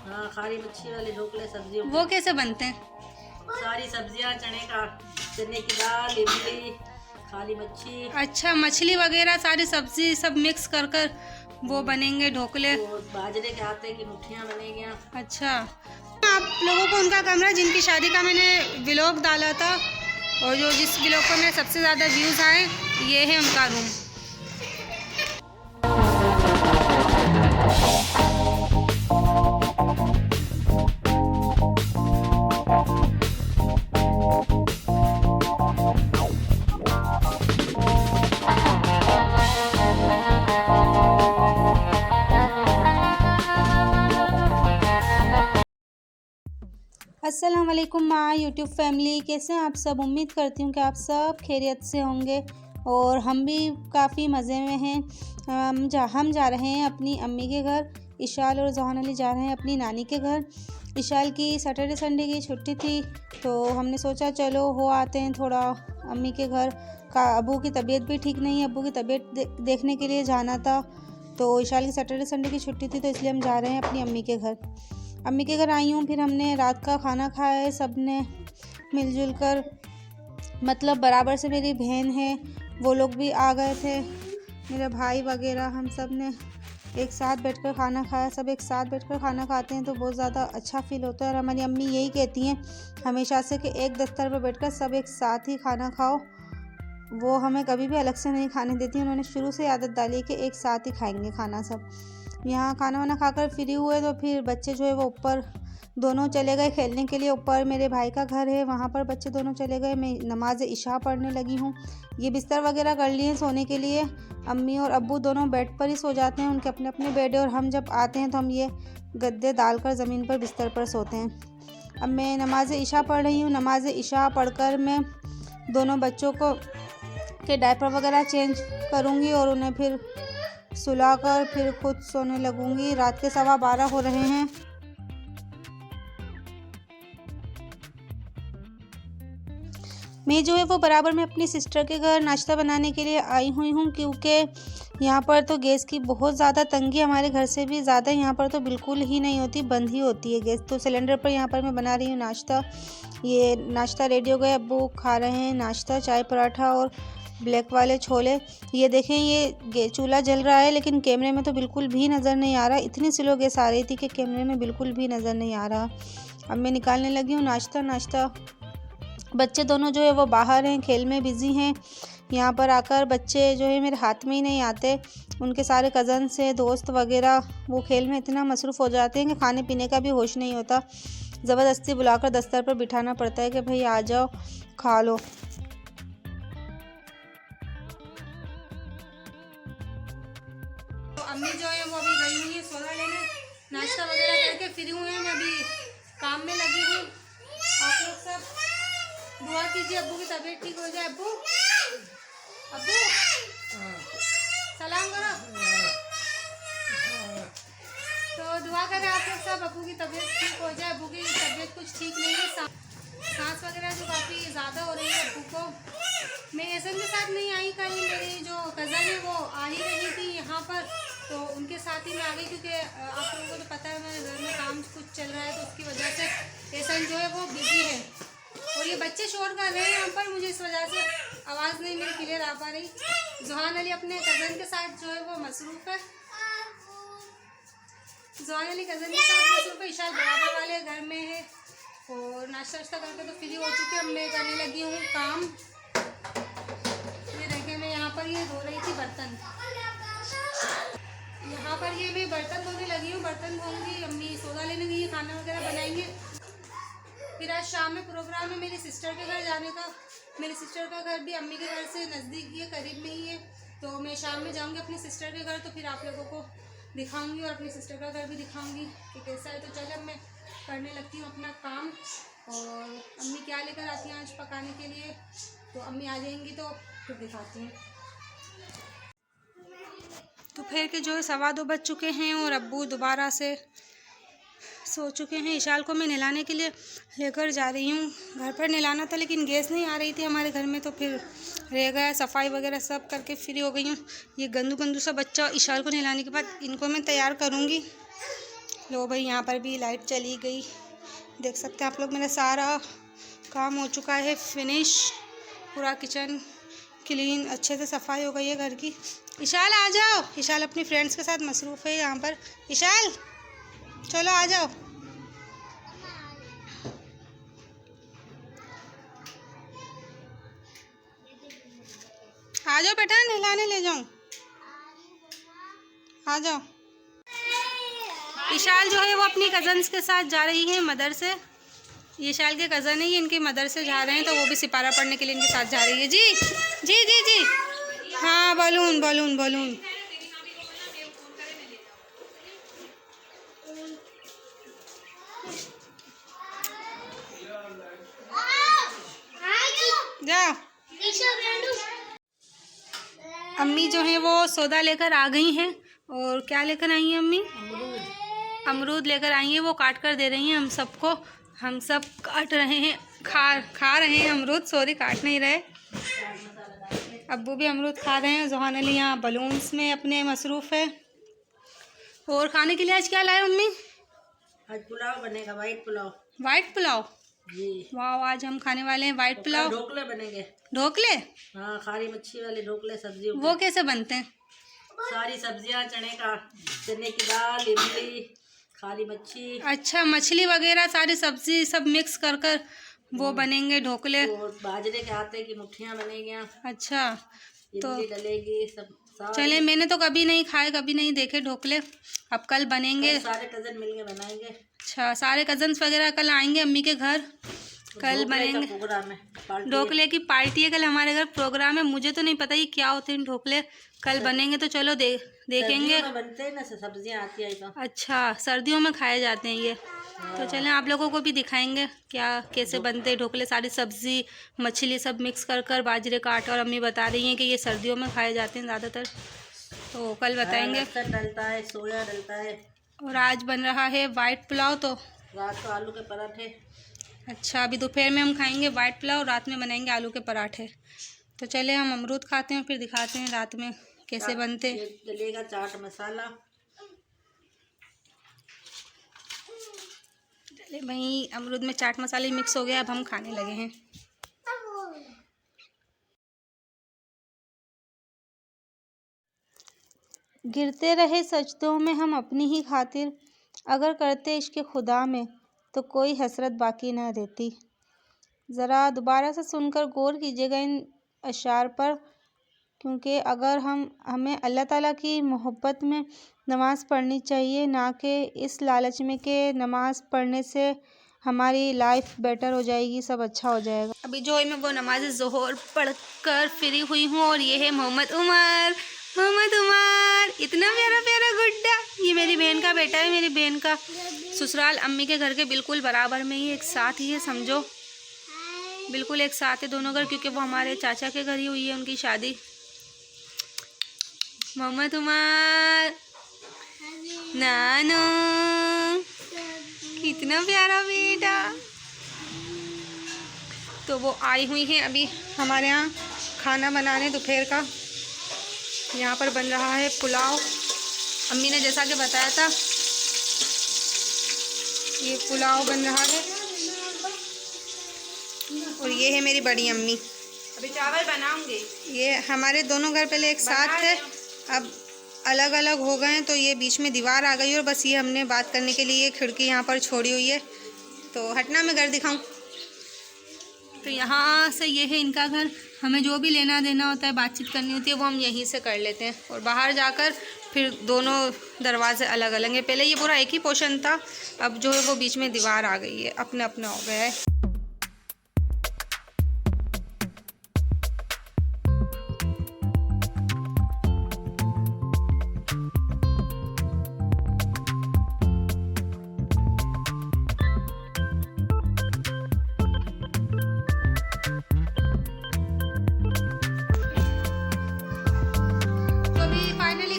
हाँ, खारी मच्छी वाले ढोकले सब्जियों वो कैसे बनते हैं? सारी सब्जियां, चने की दाल, इमली, खाली मच्छी, अच्छा, मछली वगैरह सारी सब्जी सब मिक्स कर कर वो बनेंगे ढोकले। वो बाजरे के आटे की मुठियाँ बनेगी। अच्छा, आप लोगों को उनका कमरा जिनकी शादी का मैंने व्लॉग डाला था और जो जिस व्लॉग पर मेरे सबसे ज़्यादा व्यूज़ आए, ये है उनका रूम। अस्सलाम वालेकुम माय यूट्यूब फैमिली, कैसे हैं आप सब? उम्मीद करती हूँ कि आप सब खैरियत से होंगे और हम भी काफ़ी मज़े में हैं। हम जा रहे हैं अपनी अम्मी के घर। इशाल और जहान अली जा रहे हैं अपनी नानी के घर। इशाल की सैटरडे संडे की छुट्टी थी तो हमने सोचा चलो हो आते हैं थोड़ा अम्मी के घर का। अबू की तबीयत भी ठीक नहीं है, अबू की तबीयत देखने के लिए जाना था। तो इशाल की सैटरडे संडे की छुट्टी थी तो इसलिए हम जा रहे हैं अपनी अम्मी के घर। अम्मी के घर आई हूँ, फिर हमने रात का खाना खाया है सब ने मिलजुल कर। मतलब बराबर से मेरी बहन है वो लोग भी आ गए थे, मेरे भाई वगैरह, हम सब ने एक साथ बैठकर खाना खाया। सब एक साथ बैठकर खाना खाते हैं तो बहुत ज़्यादा अच्छा फील होता है और हमारी अम्मी यही कहती हैं हमेशा से कि एक दस्तर पर बैठकर सब एक साथ ही खाना खाओ। वो हमें कभी भी अलग से नहीं खाने देती। उन्होंने शुरू से आदत डाली कि एक साथ ही खाएंगे खाना सब। यहाँ खाना वाना खाकर फ्री हुए तो फिर बच्चे जो है वो ऊपर दोनों चले गए खेलने के लिए। ऊपर मेरे भाई का घर है, वहाँ पर बच्चे दोनों चले गए। मैं नमाज इशा पढ़ने लगी हूँ। ये बिस्तर वगैरह कर लिए सोने के लिए। अम्मी और अब्बू दोनों बेड पर ही सो जाते हैं, उनके अपने अपने बेड है। और हम जब आते हैं तो हम ये गद्दे डालकर ज़मीन पर बिस्तर पर सोते हैं। अब मैं नमाज इशा पढ़ रही हूँ। नमाज इशा पढ़कर मैं दोनों बच्चों को के डायपर वगैरह चेंज करूँगी और उन्हें फिर सुलाकर फिर खुद सोने लगूंगी। रात के 12:15 हो रहे हैं। मैं जो है वो बराबर में अपनी सिस्टर के घर नाश्ता बनाने के लिए आई हुई हूँ, क्योंकि यहाँ पर तो गैस की बहुत ज़्यादा तंगी, हमारे घर से भी ज़्यादा यहाँ पर तो बिल्कुल ही नहीं होती, बंद ही होती है गैस। तो सिलेंडर पर यहाँ पर मैं बना रही हूँ नाश्ता। ये नाश्ता रेडी हो गया, अब्बू खा रहे हैं नाश्ता, चाय पराठा और ब्लैक वाले छोले। ये देखें ये चूल्हा जल रहा है लेकिन कैमरे में तो बिल्कुल भी नज़र नहीं आ रहा। इतनी स्लो गैस आ रही थी कि कैमरे में बिल्कुल भी नज़र नहीं आ रहा। अब मैं निकालने लगी हूँ नाश्ता। बच्चे दोनों जो है वो बाहर हैं, खेल में बिज़ी हैं। यहाँ पर आकर बच्चे जो है मेरे हाथ में ही नहीं आते। उनके सारे कज़न्स हैं, दोस्त वगैरह, वो खेल में इतना मसरूफ़ हो जाते हैं कि खाने पीने का भी होश नहीं होता। ज़बरदस्ती बुलाकर दस्तर पर बिठाना पड़ता है कि भाई आ जाओ खा लो। तो अम्मी जो है वो अभी गई हुई है सोना लेने, नाश्ता वगैरह करके फ्री हुए हैं। मैं अभी काम में लगी हूँ। आप लोग सब दुआ कीजिए अब्बू की तबीयत ठीक हो जाए। अब्बू सलाम करो। तो दुआ करें आप लोग सब अब्बू की तबीयत ठीक हो जाए। अब्बू की तबीयत कुछ ठीक नहीं है, सांस वगैरह जो काफ़ी ज़्यादा हो रही है अब्बू को। मैं एहसन के साथ नहीं आई, कल मेरी जो कज़न है वो आ ही रही थी यहाँ पर तो उनके साथ ही मैं आ गई, क्योंकि आप लोगों को तो पता है मेरे घर में काम कुछ चल रहा है तो उसकी वजह से एहसन जो है वो बिज़ी है। और ये बच्चे शोर कर रहे हैं यहाँ पर, मुझे इस वजह से आवाज़ नहीं मेरी क्लियर आ पा रही। जहान अली अपने कज़न के साथ जो है वो मसरूफ़ है। जहान अली कज़न के साथ मसरूफ़ है, इशाल बराबर वाले घर में है। और नाश्ता वाश्ता करके तो फ्री हो चुके। अब मैं करने लगी हूँ काम। ये देखें मैं यहाँ पर ये धो रही थी बर्तन। यहाँ पर ये मैं बर्तन धोने लगी हूँ। बर्तन धोऊंगी, अम्मी सौदा लेने गई है, खाना वगैरह बनाएंगे। फिर आज शाम में प्रोग्राम है मेरी सिस्टर के घर जाने का। मेरी सिस्टर का घर भी अम्मी के घर से नज़दीक ही है, करीब में ही है। तो मैं शाम में जाऊँगी अपनी सिस्टर के घर, तो फिर आप लोगों को दिखाऊंगी और अपनी सिस्टर का घर भी दिखाऊंगी कि कैसा है। तो चलो अब मैं करने लगती हूँ अपना काम। और अम्मी क्या लेकर आती हैं आज पकाने के लिए, तो अम्मी आ जाएंगी तो फिर दिखाती हूँ। दोपहर के जो है 2:15 बज चुके हैं और अब्बू दोबारा से सो चुके हैं। इशाल को मैं नहलाने के लिए लेकर जा रही हूँ। घर पर नहलाना था लेकिन गैस नहीं आ रही थी हमारे घर में, तो फिर रह गया। सफाई वगैरह सब करके फ्री हो गई हूँ। ये गंदू सा बच्चा, इशाल को नहलाने के बाद इनको मैं तैयार करूँगी। लो भाई, यहाँ पर भी लाइट चली गई। देख सकते हैं आप लोग, मेरा सारा काम हो चुका है फिनिश। पूरा किचन क्लीन, अच्छे से सफाई हो गई है घर की। इशाल आ जाओ। इशाल अपनी फ्रेंड्स के साथ मसरूफ़ है यहाँ पर। इशाल चलो आ जाओ। आ जाओ बेटा, नहलाने ले जाऊँ। आ जाओ। इशाल जो है वो अपनी कज़न्स के साथ जा रही है मदर से। ये इशाल के कज़न है, ये इनकी मदर से जा रहे हैं, तो वो भी सिपारा पढ़ने के लिए इनके साथ जा रही है। जी जी जी जी, हाँ बलून बलून बलून। जाओ। अम्मी जो है वो सौदा लेकर आ गई हैं। और क्या लेकर आई हैं अम्मी? अमरूद लेकर आई हैं। वो काट कर दे रही हैं हम सबको। हम सब काट रहे हैं, खा रहे हैं अमरूद। सॉरी, काट नहीं रहे। अब्बू भी अमरूद खा रहे हैं। जोहान अली यहाँ बलून्स में अपने मसरूफ़ है। और खाने के लिए आज क्या लाए अम्मी? आज पुलाव बनेगा, वाइट पुलाव। वाइट पुलाव जी। वाह, आज हम खाने वाले हैं वाइट पुलाव। ढोकले बनेंगे। ढोकले? हाँ, खारी मच्छी वाले ढोकले, सब्जी। वो कैसे बनते हैं? सारी सब्जियां, चने की दाल, इमली, खाली मच्छी। अच्छा, मछली वगैरह सारी सब्जी सब मिक्स कर कर वो बनेंगे ढोकले। और बाजरे के आटे की मुट्ठियाँ बनेगी। अच्छा, तो इमली डलेगी सब। चले, मैंने तो कभी नहीं खाए, कभी नहीं देखे ढोकले। अब कल बनेंगे। सारे कजन मिलके बनाएंगे। अच्छा, सारे कजन्स वगैरह कल आएंगे अम्मी के घर। कल बनेंगे। प्रोग्राम है, ढोकले की पार्टी है कल हमारे घर। प्रोग्राम है, मुझे तो नहीं पता ये क्या होते हैं ढोकले। कल बनेंगे तो चलो देखेंगे। बनते हैं ना, सब्जियां आती है तो। अच्छा, सर्दियों में खाए जाते हैं ये। तो चलें, आप लोगों को भी दिखाएंगे क्या कैसे बनते हैं ढोकले। सारी सब्जी, मछली सब मिक्स कर कर, बाजरे का आटा। और अम्मी बता रही हैं कि ये सर्दियों में खाए जाते हैं ज़्यादातर। तो कल बताएंगे। डलता है, सोया डलता है। और आज बन रहा है वाइट पुलाव। तो रात को आलू के पराठे। अच्छा, अभी दोपहर में हम खाएंगे वाइट पुलाव, रात में बनाएंगे आलू के पराठे। तो चले हम अमरूद खाते हैं, फिर दिखाते हैं रात में कैसे बनते हैं। डलेगा चाट मसाला। चले भाई, अमरूद में चाट मसाले मिक्स हो गया। अब हम खाने लगे हैं। गिरते रहे सजदों में हम अपनी ही खातिर, अगर करते इश्क़ खुदा में तो कोई हसरत बाकी ना रहती। ज़रा दोबारा से सुनकर गौर कीजिएगा इन अशार पर, क्योंकि अगर हमें अल्लाह ताला की मोहब्बत में नमाज़ पढ़नी चाहिए, ना कि इस लालच में कि नमाज़ पढ़ने से हमारी लाइफ बेटर हो जाएगी, सब अच्छा हो जाएगा। अभी जो मैं वो नमाज ज़ोहर पढ़ कर फ्री हुई हूँ। और ये है मोहम्मद उमर। इतना प्यारा प्यारा गुड्डा। ये मेरी बहन का बेटा है। मेरी बहन का ससुराल अम्मी के घर के बिल्कुल बराबर में ही, एक साथ ही है समझो। बिल्कुल एक साथ है दोनों घर, क्योंकि वो हमारे चाचा के घर ही हुई है उनकी शादी। मोहम्मद उमर, नानो, कितना प्यारा बेटा। तो वो आई हुई है अभी हमारे यहाँ खाना बनाने दोपहर का। यहाँ पर बन रहा है पुलाव। अम्मी ने जैसा कि बताया था, ये पुलाव बन रहा है। और ये है मेरी बड़ी अम्मी। अभी चावल बनाऊंगी। ये हमारे दोनों घर पहले एक साथ थे, अब अलग अलग हो गए हैं। तो ये बीच में दीवार आ गई और बस ये हमने बात करने के लिए खिड़की यहाँ पर छोड़ी हुई है। तो हटना, मैं घर दिखाऊं। तो यहाँ से ये है इनका घर। हमें जो भी लेना देना होता है, बातचीत करनी होती है, वो हम यहीं से कर लेते हैं। और बाहर जाकर फिर दोनों दरवाजे अलग अलग हैं। पहले ये पूरा एक ही पोर्शन था, अब जो है वो बीच में दीवार आ गई है, अपना अपना हो गया है।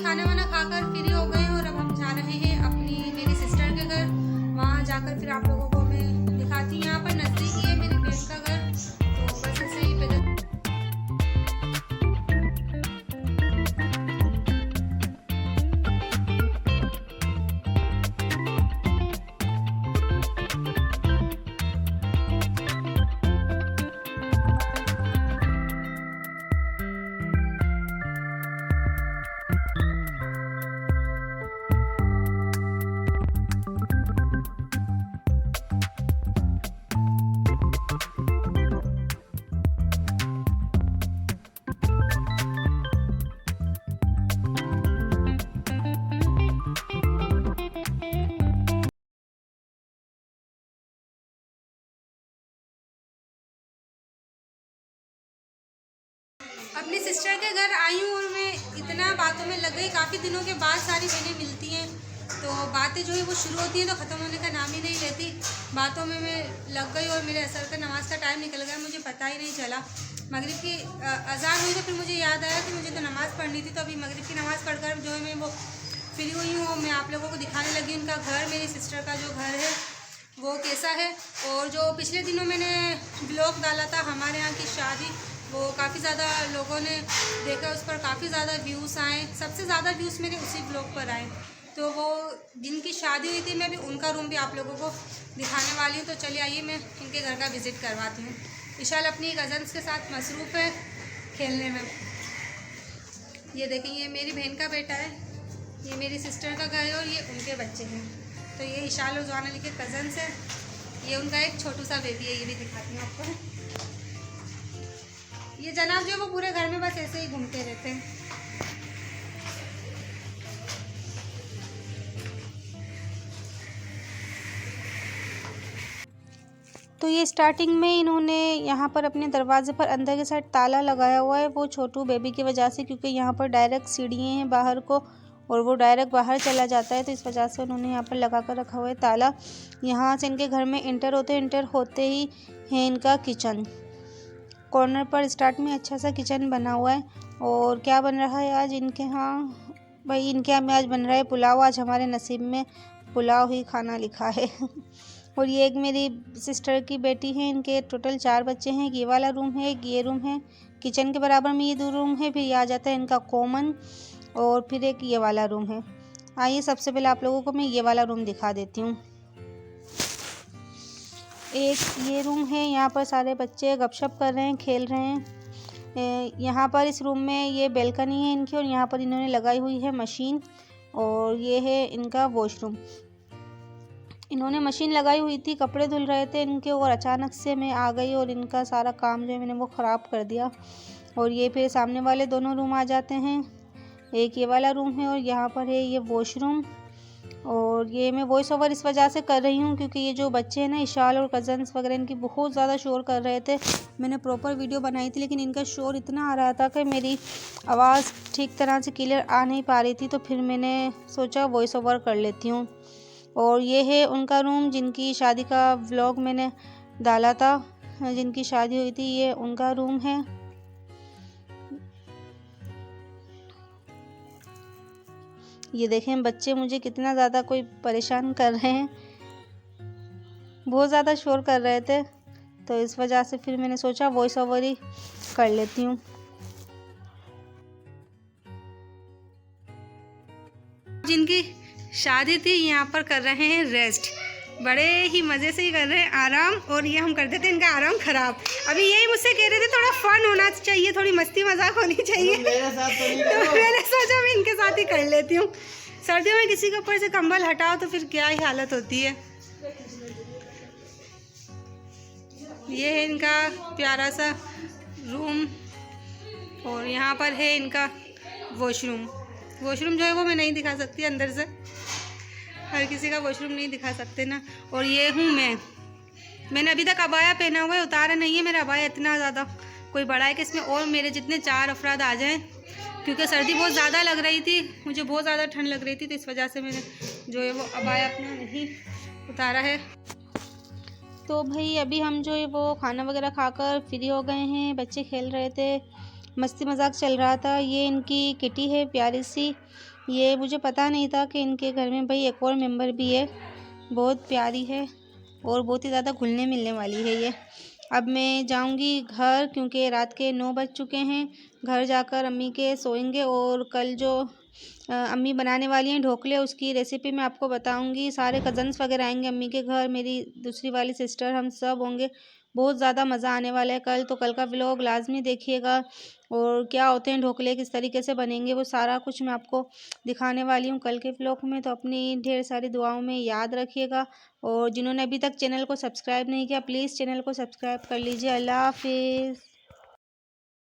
खाना वाना खाकर फ्री हो गए और अब हम जा रहे हैं अपनी मेरी सिस्टर के घर। वहाँ जाकर फिर आप लोगों को मैं दिखाती हूँ। यहाँ पर नज़दीक ही है मेरी बहन का घर, तो बस ऐसे ही पैदल। अपनी सिस्टर के घर आई हूँ और मैं इतना बातों में लग गई। काफ़ी दिनों के बाद सारी बहनें मिलती हैं तो बातें जो है वो शुरू होती हैं तो ख़त्म होने का नाम ही नहीं लेती। बातों में मैं लग गई और मेरे असर का नमाज़ का टाइम निकल गया, मुझे पता ही नहीं चला। मगरिब की अज़ान हुई तो फिर मुझे याद आया कि मुझे तो नमाज़ पढ़नी थी। तो अभी मगरिब की नमाज़ पढ़कर जो है मैं वो फ्री हुई हूँ। मैं आप लोगों को दिखाने लगी उनका घर, मेरी सिस्टर का जो घर है वो कैसा है। और जो पिछले दिनों मैंने ब्लॉग डाला था हमारे यहाँ की शादी, वो काफ़ी ज़्यादा लोगों ने देखा, उस पर काफ़ी ज़्यादा व्यूज़ आए। सबसे ज़्यादा व्यूज़ मेरे उसी ब्लॉग पर आए। तो वो जिनकी शादी हुई थी मैं भी उनका रूम भी आप लोगों को दिखाने वाली हूँ। तो चलिए आइए मैं इनके घर का विज़िट करवाती हूँ। विशाल अपनी कज़न्स के साथ मसरूफ़ है खेलने में। ये देखें, ये मेरी बहन का बेटा है, ये मेरी सिस्टर का घर है और ये उनके बच्चे हैं। तो ये इशाल और ज़ुआन अली के कज़न्स हैं। ये उनका एक छोटू सा बेबी है, ये भी दिखाती हूँ आपको। ये जनाब जो है वो पूरे घर में बस ऐसे ही घूमते रहते हैं। तो ये स्टार्टिंग में इन्होंने यहाँ पर अपने दरवाज़े पर अंदर के साइड ताला लगाया हुआ है, वो छोटू बेबी की वजह से, क्योंकि यहाँ पर डायरेक्ट सीढ़ियाँ हैं बाहर को और वो डायरेक्ट बाहर चला जाता है। तो इस वजह से उन्होंने यहाँ पर लगा कर रखा हुआ है ताला। यहाँ से इनके घर में इंटर होते ही है इनका किचन। कॉर्नर पर स्टार्ट में अच्छा सा किचन बना हुआ है। और क्या बन रहा है आज इनके यहाँ? भाई इनके यहाँ में आज बन रहा है पुलाव। आज हमारे नसीब में पुलाव ही खाना लिखा है। और ये एक मेरी सिस्टर की बेटी है, इनके टोटल 4 बच्चे हैं। ये वाला रूम है, एक ये रूम है, किचन के बराबर में ये 2 रूम है, फिर ये आ जाता है इनका कॉमन, और फिर एक ये वाला रूम है। आइए सबसे पहले आप लोगों को मैं ये वाला रूम दिखा देती हूँ। एक ये रूम है, यहाँ पर सारे बच्चे गपशप कर रहे हैं, खेल रहे हैं। यहाँ पर इस रूम में ये बेल्कनी है इनकी और यहाँ पर इन्होंने लगाई हुई है मशीन। और ये है इनका वॉशरूम। इन्होंने मशीन लगाई हुई थी, कपड़े धुल रहे थे इनके, और अचानक से मैं आ गई और इनका सारा काम जो है मैंने वो ख़राब कर दिया। और ये फिर सामने वाले दोनों रूम आ जाते हैं। एक ये वाला रूम है और यहाँ पर है ये वॉशरूम। और ये मैं वॉइस ओवर इस वजह से कर रही हूँ क्योंकि ये जो बच्चे हैं ना, इशाल और कज़न्स वगैरह, इनकी बहुत ज़्यादा शोर कर रहे थे। मैंने प्रॉपर वीडियो बनाई थी लेकिन इनका शोर इतना आ रहा था कि मेरी आवाज़ ठीक तरह से क्लियर आ नहीं पा रही थी। तो फिर मैंने सोचा वॉइस ओवर कर लेती हूँ। और ये है उनका रूम, जिनकी शादी का व्लॉग मैंने डाला था, जिनकी शादी हुई थी, ये उनका रूम है। ये देखें बच्चे मुझे कितना ज़्यादा कोई परेशान कर रहे हैं, बहुत ज़्यादा शोर कर रहे थे। तो इस वजह से फिर मैंने सोचा वॉइस ओवर ही कर लेती हूँ। जिनकी शादी थी यहाँ पर कर रहे हैं रेस्ट, बड़े ही मज़े से ही कर रहे हैं आराम। और ये हम कर देते इनका आराम ख़राब। अभी यही मुझसे कह रहे थे थोड़ा फन होना चाहिए, थोड़ी मस्ती मजाक होनी चाहिए। तो मैंने सोचा मैं इनके साथ ही कर लेती हूँ। सर्दियों में किसी के ऊपर से कंबल हटाओ तो फिर क्या ही हालत होती है। ये है इनका प्यारा सा रूम और यहाँ पर है इनका वॉशरूम। वॉशरूम जो है वो मैं नहीं दिखा सकती अंदर से, हर किसी का वॉशरूम नहीं दिखा सकते ना। और ये हूँ मैंने अभी तक अबाया पहना हुआ है, उतारा नहीं है मेरा अबाया। इतना ज़्यादा कोई बड़ा है कि इसमें और मेरे जितने 4 अफराद आ जाएं, क्योंकि सर्दी बहुत ज़्यादा लग रही थी, मुझे बहुत ज़्यादा ठंड लग रही थी। तो इस वजह से मैंने जो है वो अबाया अपना नहीं उतारा है। तो भाई अभी हम जो है वो खाना वगैरह खाकर फ्री हो गए हैं। बच्चे खेल रहे थे, मस्ती मजाक चल रहा था। ये इनकी किटी है प्यारी सी, ये मुझे पता नहीं था कि इनके घर में भाई एक और मेंबर भी है। बहुत प्यारी है और बहुत ही ज़्यादा घुलने मिलने वाली है ये। अब मैं जाऊंगी घर क्योंकि रात के 9 बज चुके हैं। घर जाकर अम्मी के सोएंगे और कल जो अम्मी बनाने वाली हैं ढोकले, उसकी रेसिपी मैं आपको बताऊंगी। सारे कज़न्स वगैरह आएंगे अम्मी के घर, मेरी दूसरी वाली सिस्टर, हम सब होंगे। बहुत ज़्यादा मज़ा आने वाला है कल। तो कल का व्लॉग लाजमी देखिएगा। और क्या होते हैं ढोकले, किस तरीके से बनेंगे, वो सारा कुछ मैं आपको दिखाने वाली हूँ कल के व्लॉग में। तो अपनी ढेर सारी दुआओं में याद रखिएगा। और जिन्होंने अभी तक चैनल को सब्सक्राइब नहीं किया, प्लीज़ चैनल को सब्सक्राइब कर लीजिए। अल्लाह हाफिज़।